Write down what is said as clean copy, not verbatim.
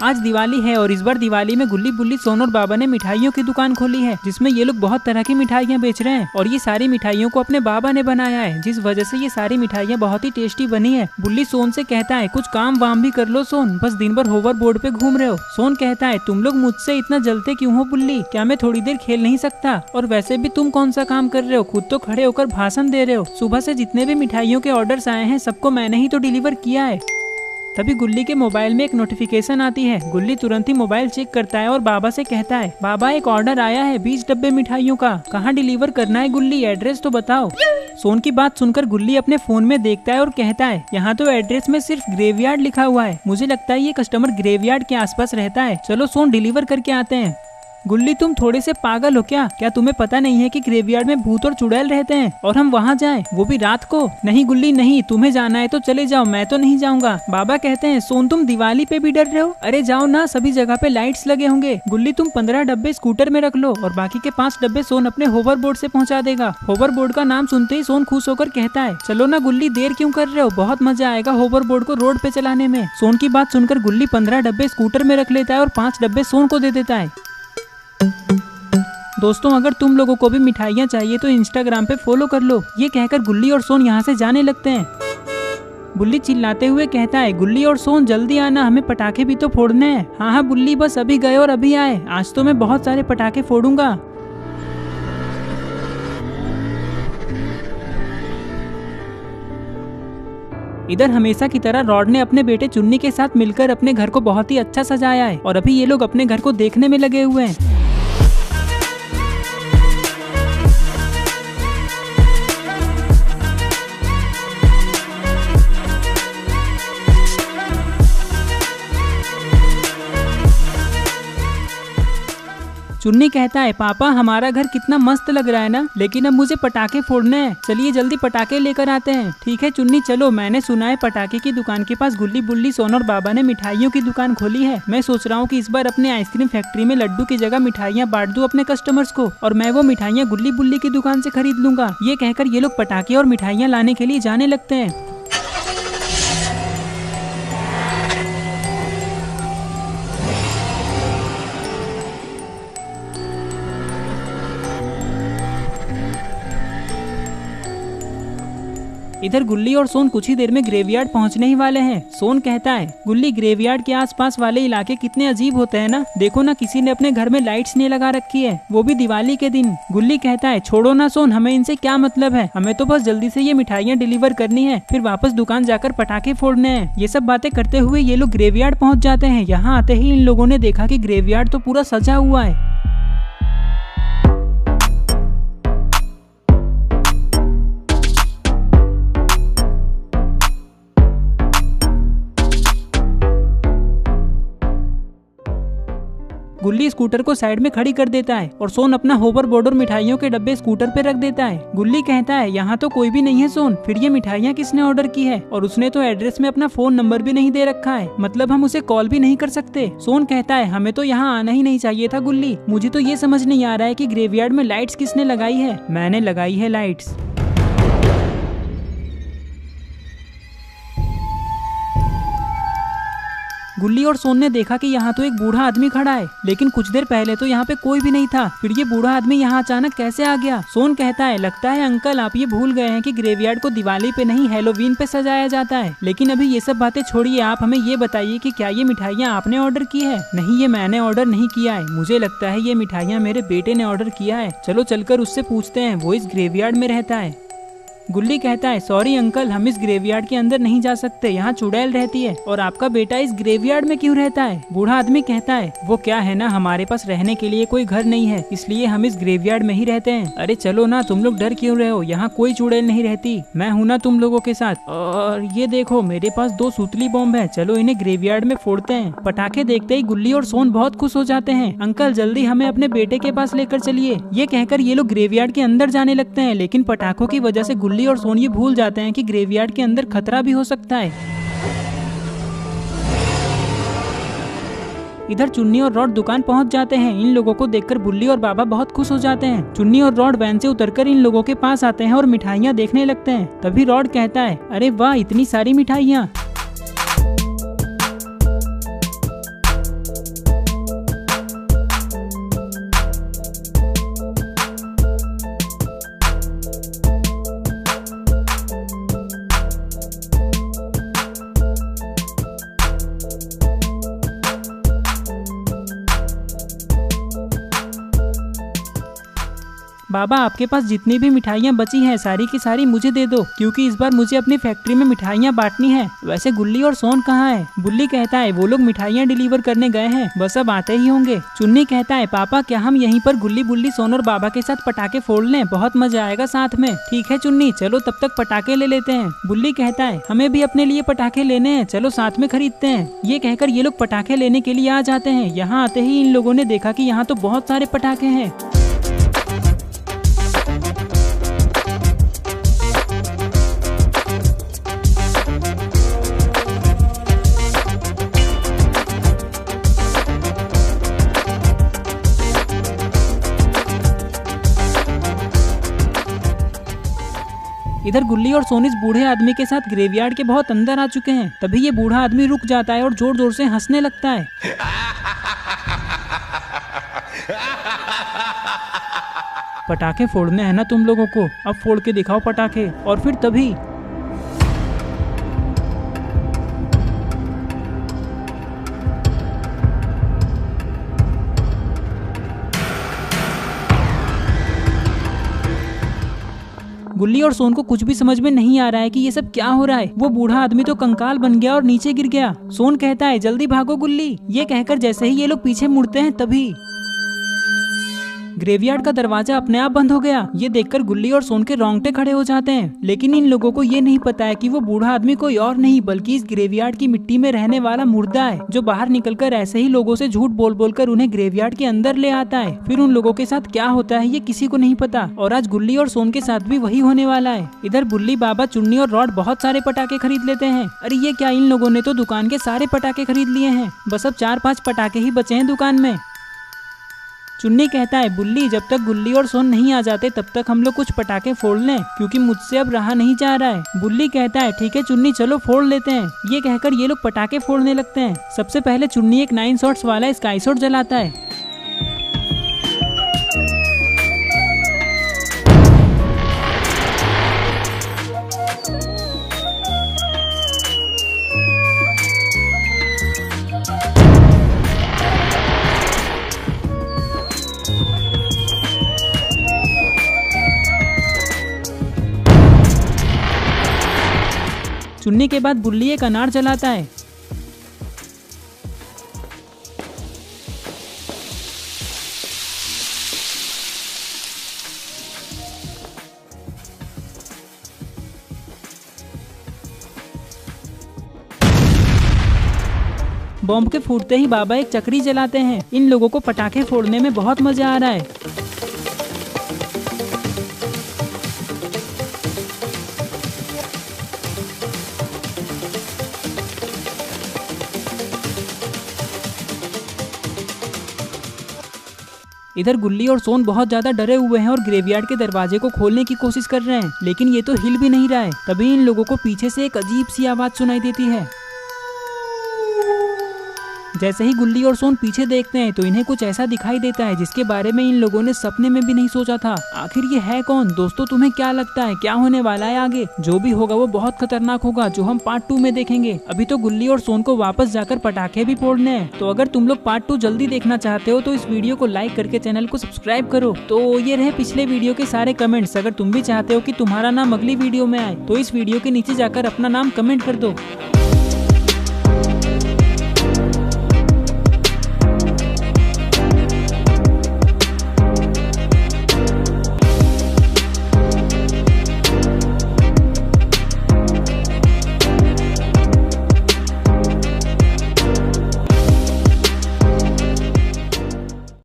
आज दिवाली है और इस बार दिवाली में गुल्ली बुल्ली सोन और बाबा ने मिठाइयों की दुकान खोली है, जिसमें ये लोग बहुत तरह की मिठाइयाँ बेच रहे हैं और ये सारी मिठाइयों को अपने बाबा ने बनाया है, जिस वजह से ये सारी मिठाइयाँ बहुत ही टेस्टी बनी है। बुल्ली सोन से कहता है कुछ काम वाम भी कर लो सोन, बस दिन भर होवर बोर्ड पे घूम रहे हो। सोन कहता है तुम लोग मुझसे इतना जलते क्यों हो बुल्ली, क्या मैं थोड़ी देर खेल नहीं सकता? और वैसे भी तुम कौन सा काम कर रहे हो, खुद तो खड़े होकर भाषण दे रहे हो। सुबह से जितने भी मिठाइयों के ऑर्डर्स आए हैं सबको मैंने ही तो डिलीवर किया है। तभी गुल्ली के मोबाइल में एक नोटिफिकेशन आती है। गुल्ली तुरंत ही मोबाइल चेक करता है और बाबा से कहता है बाबा एक ऑर्डर आया है 20 डब्बे मिठाइयों का, कहाँ डिलीवर करना है गुल्ली, एड्रेस तो बताओ। सोन की बात सुनकर गुल्ली अपने फोन में देखता है और कहता है यहाँ तो एड्रेस में सिर्फ ग्रेवयार्ड लिखा हुआ है, मुझे लगता है ये कस्टमर ग्रेवयार्ड के आसपास रहता है, चलो सोन डिलीवर करके आते हैं। गुल्ली तुम थोड़े से पागल हो क्या तुम्हें पता नहीं है कि ग्रेवयार्ड में भूत और चुड़ैल रहते हैं और हम वहाँ जाएं, वो भी रात को? नहीं गुल्ली नहीं, तुम्हें जाना है तो चले जाओ, मैं तो नहीं जाऊंगा। बाबा कहते हैं सोन तुम दिवाली पे भी डर रहे हो, अरे जाओ ना, सभी जगह पे लाइट्स लगे होंगे। गुल्ली तुम 15 डब्बे स्कूटर में रख लो और बाकी के 5 डब्बे सोन अपने होवर बोर्ड से पहुँचा देगा। होवर बोर्ड का नाम सुनते ही सोन खुश होकर कहता है चलो ना गुल्ली, देर क्यों कर रहे हो, बहुत मजा आएगा होवर बोर्ड को रोड पे चलाने में। सोन की बात सुनकर गुल्ली 15 डब्बे स्कूटर में रख लेता है और 5 डब्बे सोन को दे देता है। दोस्तों अगर तुम लोगों को भी मिठाइयाँ चाहिए तो इंस्टाग्राम पे फॉलो कर लो। ये कहकर गुल्ली और सोन यहाँ से जाने लगते हैं। बुल्ली चिल्लाते हुए कहता है गुल्ली और सोन जल्दी आना, हमें पटाखे भी तो फोड़ने हैं। हाँ हाँ बुल्ली, बस अभी गए और अभी आए, आज तो मैं बहुत सारे पटाखे फोड़ूंगा। इधर हमेशा की तरह रॉड ने अपने बेटे चुन्नी के साथ मिलकर अपने घर को बहुत ही अच्छा सजाया है और अभी ये लोग अपने घर को देखने में लगे हुए हैं। चुन्नी कहता है पापा हमारा घर कितना मस्त लग रहा है ना, लेकिन अब मुझे पटाखे फोड़ने हैं, चलिए जल्दी पटाखे लेकर आते हैं। ठीक है चुन्नी चलो, मैंने सुना है पटाखे की दुकान के पास गुल्ली बुल्ली सोन और बाबा ने मिठाइयों की दुकान खोली है। मैं सोच रहा हूँ कि इस बार अपने आइसक्रीम फैक्ट्री में लड्डू की जगह मिठाइयाँ बांट दूं अपने कस्टमर्स को और मैं वो मिठाइयाँ गुल्ली बुल्ली की दुकान से खरीद लूंगा। ये कहकर ये लोग पटाखे और मिठाइयाँ लाने के लिए जाने लगते हैं। इधर गुल्ली और सोन कुछ ही देर में ग्रेवयार्ड पहुंचने ही वाले हैं। सोन कहता है गुल्ली ग्रेवयार्ड के आसपास वाले इलाके कितने अजीब होते हैं ना, देखो ना किसी ने अपने घर में लाइट्स नहीं लगा रखी है, वो भी दिवाली के दिन। गुल्ली कहता है छोड़ो ना सोन, हमें इनसे क्या मतलब है, हमें तो बस जल्दी से ये मिठाइयाँ डिलीवर करनी है, फिर वापस दुकान जाकर पटाखे फोड़ने हैं। ये सब बातें करते हुए ये लोग ग्रेवयार्ड पहुँच जाते हैं। यहाँ आते ही इन लोगों ने देखा कि ग्रेवयार्ड तो पूरा सजा हुआ है। गुल्ली स्कूटर को साइड में खड़ी कर देता है और सोन अपना होवर बोर्ड और मिठाइयों के डब्बे स्कूटर पे रख देता है। गुल्ली कहता है यहाँ तो कोई भी नहीं है सोन, फिर ये मिठाइयाँ किसने ऑर्डर की है, और उसने तो एड्रेस में अपना फोन नंबर भी नहीं दे रखा है, मतलब हम उसे कॉल भी नहीं कर सकते। सोन कहता है हमें तो यहाँ आना ही नहीं चाहिए था गुल्ली, मुझे तो ये समझ नहीं आ रहा है कि ग्रेवयार्ड में लाइट्स किसने लगाई है। मैंने लगाई है लाइट्स। गुल्ली और सोन ने देखा कि यहाँ तो एक बूढ़ा आदमी खड़ा है, लेकिन कुछ देर पहले तो यहाँ पे कोई भी नहीं था, फिर ये बूढ़ा आदमी यहाँ अचानक कैसे आ गया। सोन कहता है लगता है अंकल आप ये भूल गए हैं कि ग्रेवयार्ड को दिवाली पे नहीं हैलोवीन पे सजाया जाता है। लेकिन अभी ये सब बातें छोड़िए, आप हमें ये बताइए कि क्या ये मिठाइयाँ आपने ऑर्डर की है? नहीं, ये मैंने ऑर्डर नहीं किया है, मुझे लगता है ये मिठाइयाँ मेरे बेटे ने ऑर्डर किया है, चलो चलकर उससे पूछते हैं, वो इस ग्रेवयार्ड में रहता है। गुल्ली कहता है सॉरी अंकल, हम इस ग्रेवयार्ड के अंदर नहीं जा सकते, यहाँ चुड़ैल रहती है, और आपका बेटा इस ग्रेवयार्ड में क्यों रहता है? बूढ़ा आदमी कहता है वो क्या है ना, हमारे पास रहने के लिए कोई घर नहीं है, इसलिए हम इस ग्रेवयार्ड में ही रहते हैं। अरे चलो ना, तुम लोग डर क्यों रहे हो, यहाँ कोई चुड़ैल नहीं रहती, मैं हूँ ना तुम लोगों के साथ। और ये देखो मेरे पास 2 सूतली बॉम्ब है, चलो इन्हें ग्रेवयार्ड में फोड़ते हैं। पटाखे देखते ही गुल्ली और सोन बहुत खुश हो जाते हैं। अंकल जल्दी हमें अपने बेटे के पास लेकर चलिए। ये कहकर ये लोग ग्रेवयार्ड के अंदर जाने लगते हैं, लेकिन पटाखों की वजह से गुल्ली और सोन ये भूल जाते हैं कि ग्रेवयार्ड के अंदर खतरा भी हो सकता है। इधर चुन्नी और रॉड दुकान पहुंच जाते हैं। इन लोगों को देखकर बुल्ली और बाबा बहुत खुश हो जाते हैं। चुन्नी और रॉड वैन से उतरकर इन लोगों के पास आते हैं और मिठाइयाँ देखने लगते हैं। तभी रॉड कहता है अरे वाह, इतनी सारी मिठाइयाँ। बाबा आपके पास जितनी भी मिठाइयाँ बची हैं सारी की सारी मुझे दे दो, क्योंकि इस बार मुझे अपनी फैक्ट्री में मिठाइयाँ बांटनी है। वैसे गुल्ली और सोन कहाँ है? बुल्ली कहता है वो लोग मिठाइयाँ डिलीवर करने गए हैं, बस अब आते ही होंगे। चुन्नी कहता है पापा क्या हम यहीं पर गुल्ली बुल्ली सोन और बाबा के साथ पटाखे फोड़ लें, बहुत मजा आएगा साथ में। ठीक है चुन्नी, चलो तब तक पटाखे ले लेते हैं। बुल्ली कहता है हमें भी अपने लिए पटाखे लेने हैं, चलो साथ में खरीदते हैं। ये कहकर ये लोग पटाखे लेने के लिए आ जाते हैं। यहाँ आते ही इन लोगों ने देखा कि यहाँ तो बहुत सारे पटाखे हैं। इधर गुल्ली और सोन इस बूढ़े आदमी के साथ ग्रेवयार्ड के बहुत अंदर आ चुके हैं। तभी ये बूढ़ा आदमी रुक जाता है और जोर जोर से हंसने लगता है। पटाखे फोड़ने हैं ना तुम लोगों को, अब फोड़ के दिखाओ पटाखे। और फिर तभी गुल्ली और सोन को कुछ भी समझ में नहीं आ रहा है कि ये सब क्या हो रहा है। वो बूढ़ा आदमी तो कंकाल बन गया और नीचे गिर गया। सोन कहता है जल्दी भागो गुल्ली। ये कहकर जैसे ही ये लोग पीछे मुड़ते हैं तभी ग्रेवयार्ड का दरवाजा अपने आप बंद हो गया। ये देखकर गुल्ली और सोन के रोंगटे खड़े हो जाते हैं, लेकिन इन लोगों को ये नहीं पता है कि वो बूढ़ा आदमी कोई और नहीं बल्कि इस ग्रेवयार्ड की मिट्टी में रहने वाला मुर्दा है, जो बाहर निकलकर ऐसे ही लोगों से झूठ बोल बोल कर उन्हें ग्रेवयार्ड के अंदर ले आता है। फिर उन लोगों के साथ क्या होता है ये किसी को नहीं पता, और आज गुल्ली और सोन के साथ भी वही होने वाला है। इधर बुल्ली, बाबा, चुन्नी और रॉड बहुत सारे पटाखे खरीद लेते हैं। अरे ये क्या, इन लोगों ने तो दुकान के सारे पटाखे खरीद लिए हैं। बस अब 4-5 पटाखे ही बचे हैं दुकान में। चुन्नी कहता है बुल्ली जब तक गुल्ली और सोन नहीं आ जाते तब तक हम लोग कुछ पटाखे फोड़ लें, क्योंकि मुझसे अब रहा नहीं जा रहा है। बुल्ली कहता है ठीक है चुन्नी, चलो फोड़ लेते हैं। ये कहकर ये लोग पटाखे फोड़ने लगते हैं। सबसे पहले चुन्नी एक 9 शॉट्स वाला स्काई शॉट जलाता है। चुन्नी के बाद बुल्ली एक अनार जलाता है। बॉम्ब के फूटते ही बाबा एक चक्री जलाते हैं। इन लोगों को पटाखे फोड़ने में बहुत मजा आ रहा है। इधर गुल्ली और सोन बहुत ज्यादा डरे हुए हैं और ग्रेवयार्ड के दरवाजे को खोलने की कोशिश कर रहे हैं, लेकिन ये तो हिल भी नहीं रहा है। तभी इन लोगों को पीछे से एक अजीब सी आवाज सुनाई देती है। जैसे ही गुल्ली और सोन पीछे देखते हैं तो इन्हें कुछ ऐसा दिखाई देता है जिसके बारे में इन लोगों ने सपने में भी नहीं सोचा था। आखिर ये है कौन? दोस्तों तुम्हें क्या लगता है क्या होने वाला है आगे? जो भी होगा वो बहुत खतरनाक होगा, जो हम पार्ट 2 में देखेंगे। अभी तो गुल्ली और सोन को वापस जाकर पटाखे भी फोड़ने हैं। तो अगर तुम लोग पार्ट 2 जल्दी देखना चाहते हो तो इस वीडियो को लाइक करके चैनल को सब्सक्राइब करो। तो ये रहे पिछले वीडियो के सारे कमेंट्स। अगर तुम भी चाहते हो कि तुम्हारा नाम अगली वीडियो में आए तो इस वीडियो के नीचे जाकर अपना नाम कमेंट कर दो।